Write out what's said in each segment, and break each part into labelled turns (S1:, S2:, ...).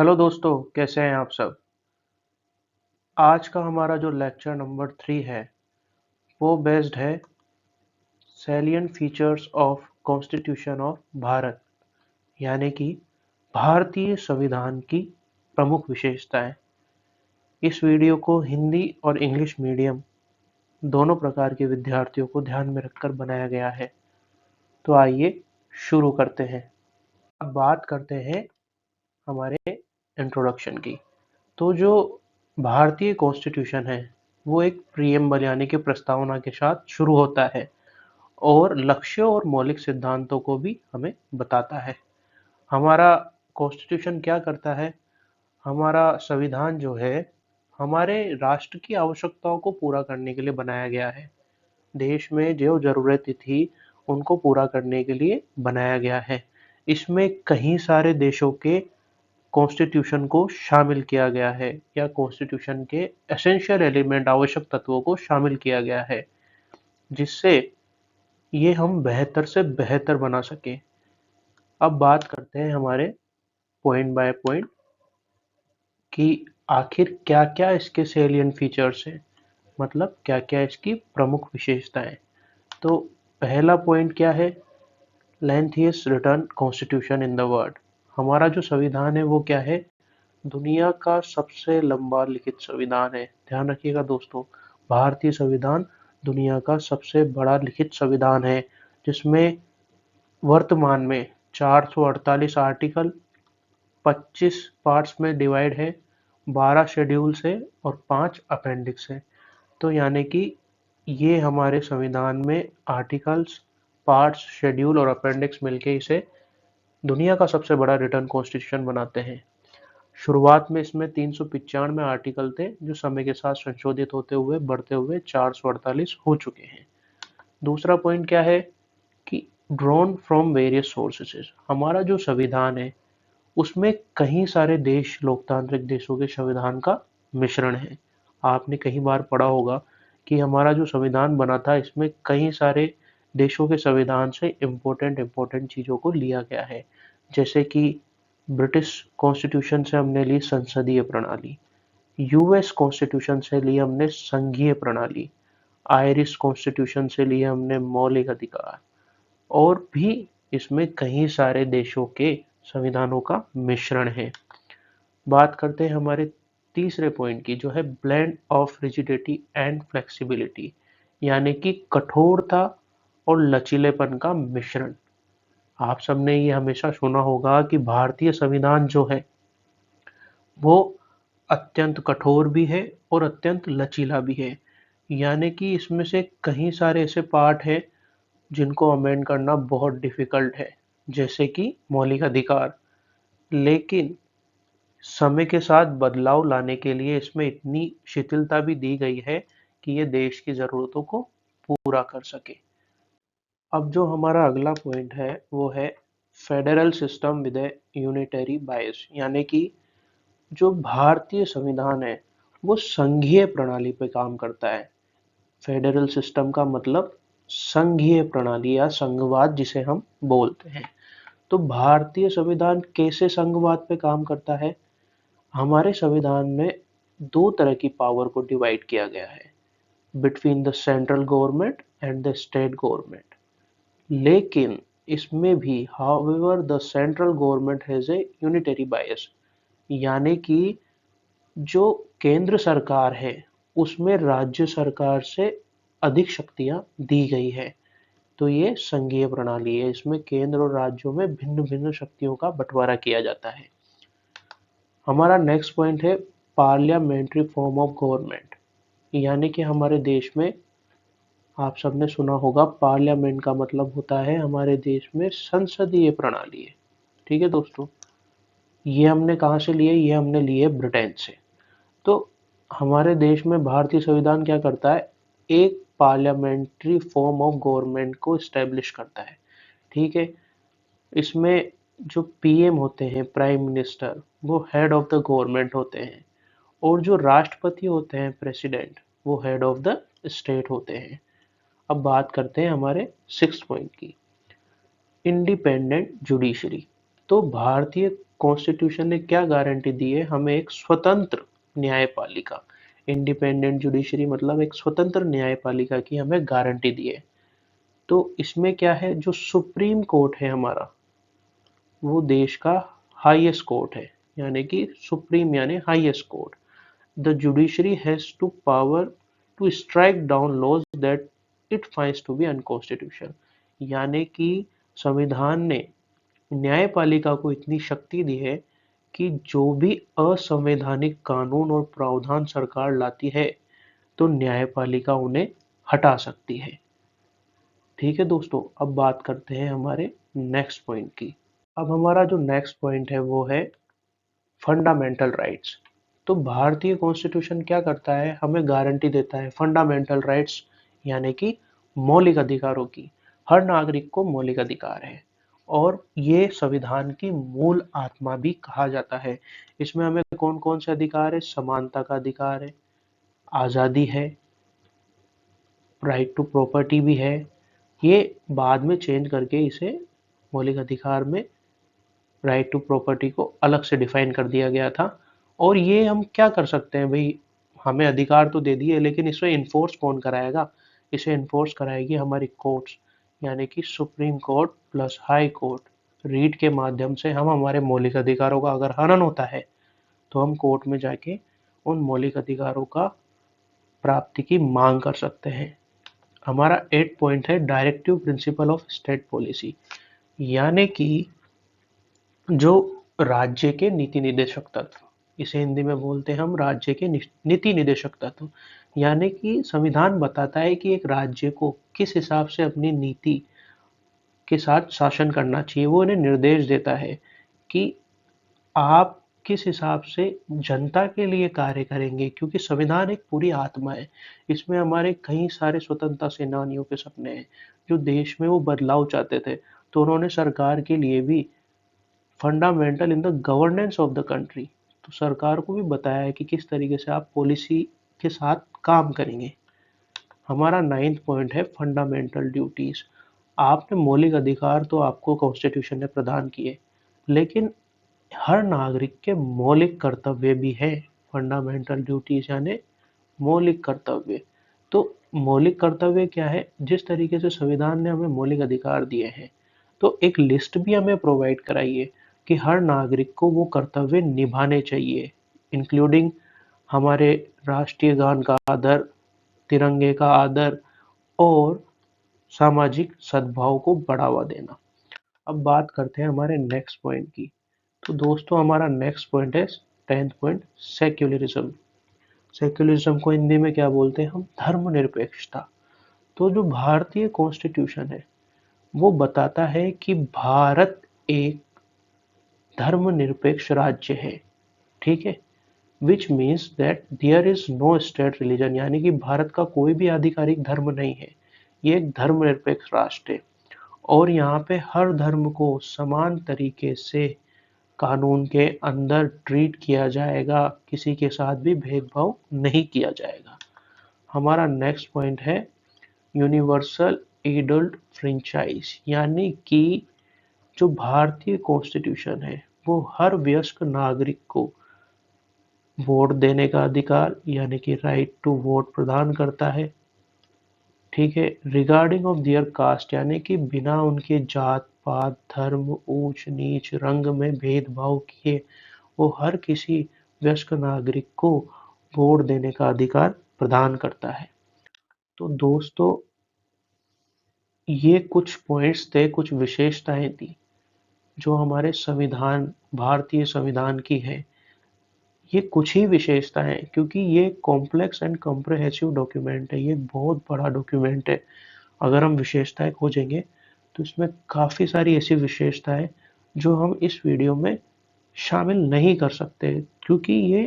S1: Hello दोस्तों, कैसे हैं आप सब। आज का हमारा जो लेक्चर नंबर 3 है वो बेस्ड है salient features of constitution of Bharat, यानी कि भारतीय संविधान की प्रमुख विशेषताएं। इस वीडियो को हिंदी और इंग्लिश मीडियम दोनों प्रकार के विद्यार्थियों को ध्यान में रखकर बनाया गया है। तो आइए शुरू करते हैं। अब बात करते हैं हमारे इंट्रोडक्शन की। तो जो भारतीय कॉन्स्टिट्यूशन है वो एक प्रीएम्बल यानी कि प्रस्तावना के साथ शुरू होता है और लक्ष्यों और मौलिक सिद्धांतों को भी हमें बताता है। हमारा कॉन्स्टिट्यूशन क्या करता है? हमारा संविधान जो है हमारे राष्ट्र की आवश्यकताओं को पूरा करने के लिए बनाया गया है। देश में जो जरूरतें थी उनको पूरा करने के लिए बनाया गया है। इसमें कई सारे देशों के कॉन्स्टिट्यूशन को शामिल किया गया है या कॉन्स्टिट्यूशन के एसेंशियल एलिमेंट आवश्यक तत्वों को शामिल किया गया है, जिससे ये हम बेहतर से बेहतर बना सके। अब बात करते हैं हमारे पॉइंट बाय पॉइंट कि आखिर क्या क्या इसके सेलिएंट फीचर्स हैं, मतलब क्या क्या इसकी प्रमुख विशेषताएं। तो पहला पॉइंट क्या है? Lengthiest written constitution in the world. हमारा जो संविधान है वो क्या है? दुनिया का सबसे लंबा लिखित संविधान है। ध्यान रखिएगा दोस्तों, भारतीय संविधान दुनिया का सबसे बड़ा लिखित संविधान है, जिसमें वर्तमान में 448 आर्टिकल 25 पार्ट्स में डिवाइड है, 12 शेड्यूल्स है और 5 अपेंडिक्स है। तो यानी कि ये हमारे संविधान में आर्टिकल्स, पार्ट्स, शेड्यूल और अपेंडिक्स मिलके इसे दुनिया का सबसे बड़ा रिटर्न कॉन्स्टिट्यूशन बनाते हैं। शुरुआत में इसमें 395 आर्टिकल थे जो समय के साथ संशोधित होते हुए बढ़ते हुए 448 हो चुके हैं। दूसरा पॉइंट क्या है कि ड्रॉन फ्रॉम वेरियस सोर्सेस। हमारा जो संविधान है उसमें कई सारे देश, लोकतांत्रिक देशों के संविधान का मिश्रण है। आपने कई बार पढ़ा होगा कि हमारा जो संविधान बना था इसमें कई सारे देशों के संविधान से इम्पोर्टेंट चीज़ों को लिया गया है। जैसे कि ब्रिटिश कॉन्स्टिट्यूशन से हमने ली संसदीय प्रणाली, यूएस कॉन्स्टिट्यूशन से ली हमने संघीय प्रणाली, आयरिश कॉन्स्टिट्यूशन से लिए हमने मौलिक अधिकार, और भी इसमें कई सारे देशों के संविधानों का मिश्रण है। बात करते हैं हमारे तीसरे पॉइंट की, जो है blend of rigidity and flexibility, यानी कि कठोरता और लचीलेपन का मिश्रण। आप सबने ये हमेशा सुना होगा कि भारतीय संविधान जो है वो अत्यंत कठोर भी है और अत्यंत लचीला भी है। यानी कि इसमें से कई सारे ऐसे पार्ट हैं जिनको अमेंड करना बहुत डिफिकल्ट है, जैसे कि मौलिक अधिकार। लेकिन समय के साथ बदलाव लाने के लिए इसमें इतनी शिथिलता भी दी गई है कि ये देश की ज़रूरतों को पूरा कर सके। अब जो हमारा अगला पॉइंट है वो है federal system with A unitary बायस, यानी कि जो भारतीय संविधान है वो संघीय प्रणाली पे काम करता है। फेडरल सिस्टम का मतलब संघीय प्रणाली या संघवाद जिसे हम बोलते हैं। तो भारतीय संविधान कैसे संघवाद पे काम करता है? हमारे संविधान में दो तरह की पावर को डिवाइड किया गया है, between the central government and the state government. लेकिन इसमें भी however the central government has a unitary बायस, यानी कि जो केंद्र सरकार है उसमें राज्य सरकार से अधिक शक्तियां दी गई है। तो ये संघीय प्रणाली है, इसमें केंद्र और राज्यों में भिन्न भिन्न शक्तियों का बंटवारा किया जाता है। हमारा नेक्स्ट पॉइंट है पार्लियामेंट्री फॉर्म ऑफ गवर्नमेंट, यानी कि हमारे देश में आप सबने सुना होगा पार्लियामेंट का मतलब होता है हमारे देश में संसदीय प्रणाली है। ठीक है दोस्तों, ये हमने कहाँ से लिए? ये हमने लिए ब्रिटेन से। तो हमारे देश में भारतीय संविधान क्या करता है? एक पार्लियामेंट्री फॉर्म ऑफ गवर्नमेंट को स्टैब्लिश करता है। ठीक है, इसमें जो पीएम होते हैं, प्राइम मिनिस्टर, वो हेड ऑफ द गवर्नमेंट होते हैं, और जो राष्ट्रपति होते हैं, प्रेसिडेंट, वो हेड ऑफ द स्टेट होते हैं। अब बात करते हैं हमारे सिक्स पॉइंट की, इंडिपेंडेंट जुडिशरी। तो भारतीय कॉन्स्टिट्यूशन ने क्या गारंटी दी है? हमें एक स्वतंत्र न्यायपालिका, इंडिपेंडेंट जुडिशरी, मतलब एक स्वतंत्र न्यायपालिका की हमें गारंटी दी है। तो इसमें क्या है, जो सुप्रीम कोर्ट है हमारा, वो देश का हाईएस्ट कोर्ट है, यानी कि सुप्रीम यानी highest court. The judiciary has to power to strike down laws that it finds to be unconstitutional, यानी कि संविधान ने न्यायपालिका को इतनी शक्ति दी है कि जो भी असंवैधानिक कानून और प्रावधान सरकार लाती है तो न्यायपालिका उन्हें हटा सकती है। ठीक है दोस्तों, अब बात करते हैं हमारे नेक्स्ट पॉइंट की। अब हमारा जो नेक्स्ट पॉइंट है वो है फंडामेंटल राइट्स। तो भारतीय कॉन्स्टिट्यूशन क्या करता है, हमें गारंटी देता है फंडामेंटल राइट्स, यानी कि मौलिक अधिकारों की। हर नागरिक को मौलिक अधिकार है और ये संविधान की मूल आत्मा भी कहा जाता है। इसमें हमें कौन कौन से अधिकार है? समानता का अधिकार है, आज़ादी है, राइट टू प्रॉपर्टी भी है। ये बाद में चेंज करके इसे मौलिक अधिकार में राइट टू प्रॉपर्टी को अलग से डिफाइन कर दिया गया था। और ये हम क्या कर सकते हैं भाई, हमें अधिकार तो दे दिए लेकिन इसे इन्फोर्स कौन कराएगा? इसे इन्फोर्स कराएगी हमारी कोर्ट्स, यानी कि supreme court plus high court. Writ के माध्यम से हम हमारे मौलिक अधिकारों का अगर हनन होता है तो हम कोर्ट में जाके उन मौलिक अधिकारों का प्राप्ति की मांग कर सकते हैं। हमारा 8 पॉइंट है directive principle of state policy, यानी कि जो राज्य के नीति निदेशक तत्व, इसे हिंदी में बोलते हैं हम राज्य के नीति निदेशक तत्व। यानी कि संविधान बताता है कि एक राज्य को किस हिसाब से अपनी नीति के साथ शासन करना चाहिए। वो इन्हें निर्देश देता है कि आप किस हिसाब से जनता के लिए कार्य करेंगे, क्योंकि संविधान एक पूरी आत्मा है। इसमें हमारे कई सारे स्वतंत्रता सेनानियों के सपने हैं जो देश में वो बदलाव चाहते थे, तो उन्होंने सरकार के लिए भी fundamental in the governance of the country, तो सरकार को भी बताया है कि किस तरीके से आप पॉलिसी के साथ काम करेंगे। हमारा 9th पॉइंट है फंडामेंटल ड्यूटीज। आपने मौलिक अधिकार तो आपको कॉन्स्टिट्यूशन ने प्रदान किए, लेकिन हर नागरिक के मौलिक कर्तव्य भी हैं। फंडामेंटल ड्यूटीज यानी मौलिक कर्तव्य। तो मौलिक कर्तव्य क्या है? जिस तरीके से संविधान ने हमें मौलिक अधिकार दिए हैं तो एक लिस्ट भी हमें प्रोवाइड कराई है कि हर नागरिक को वो कर्तव्य निभाने चाहिए, इंक्लूडिंग हमारे राष्ट्रीय गान का आदर, तिरंगे का आदर और सामाजिक सद्भाव को बढ़ावा देना। अब बात करते हैं हमारे नेक्स्ट पॉइंट की। तो दोस्तों हमारा नेक्स्ट पॉइंट है 10th पॉइंट, सेक्युलरिज्म। सेक्युलरिज्म को हिंदी में क्या बोलते हैं हम? धर्मनिरपेक्षता। तो जो भारतीय कॉन्स्टिट्यूशन है वो बताता है कि भारत एक धर्मनिरपेक्ष राज्य है। ठीक है, which means that there is no state religion, यानी कि भारत का कोई भी आधिकारिक धर्म नहीं है। ये एक धर्मनिरपेक्ष राष्ट्र है और यहाँ पे हर धर्म को समान तरीके से कानून के अंदर ट्रीट किया जाएगा, किसी के साथ भी भेदभाव नहीं किया जाएगा। हमारा नेक्स्ट पॉइंट है यूनिवर्सल एडल्ट फ्रेंचाइज, यानी कि जो भारतीय कॉन्स्टिट्यूशन है वो हर वयस्क नागरिक को वोट देने का अधिकार यानी कि राइट टू वोट प्रदान करता है। ठीक है, रिगार्डिंग ऑफ देयर कास्ट, यानी कि बिना उनके जात पात धर्म ऊंच नीच रंग में भेदभाव किए वो हर किसी वयस्क नागरिक को वोट देने का अधिकार प्रदान करता है। तो दोस्तों ये कुछ पॉइंट्स थे, कुछ विशेषताएं थी जो हमारे संविधान, भारतीय संविधान की है। ये कुछ ही विशेषता है क्योंकि ये कॉम्प्लेक्स एंड कॉम्प्रिहेंसिव डॉक्यूमेंट है, ये बहुत बड़ा डॉक्यूमेंट है। अगर हम विशेषताएं खोजेंगे तो इसमें काफ़ी सारी ऐसी विशेषताएं जो हम इस वीडियो में शामिल नहीं कर सकते, क्योंकि ये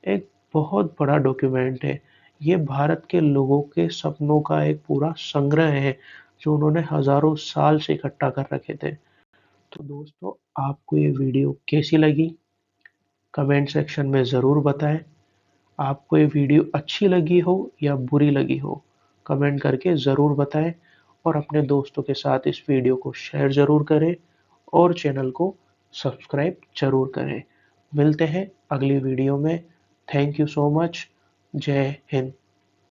S1: एक बहुत बड़ा डॉक्यूमेंट है। ये भारत के लोगों के सपनों का एक पूरा संग्रह है जो उन्होंने हजारों साल से इकट्ठा कर रखे थे। तो दोस्तों आपको ये वीडियो कैसी लगी कमेंट सेक्शन में ज़रूर बताएं। आपको ये वीडियो अच्छी लगी हो या बुरी लगी हो कमेंट करके ज़रूर बताएं और अपने दोस्तों के साथ इस वीडियो को शेयर ज़रूर करें और चैनल को सब्सक्राइब ज़रूर करें। मिलते हैं अगली वीडियो में। Thank you so much. जय हिंद।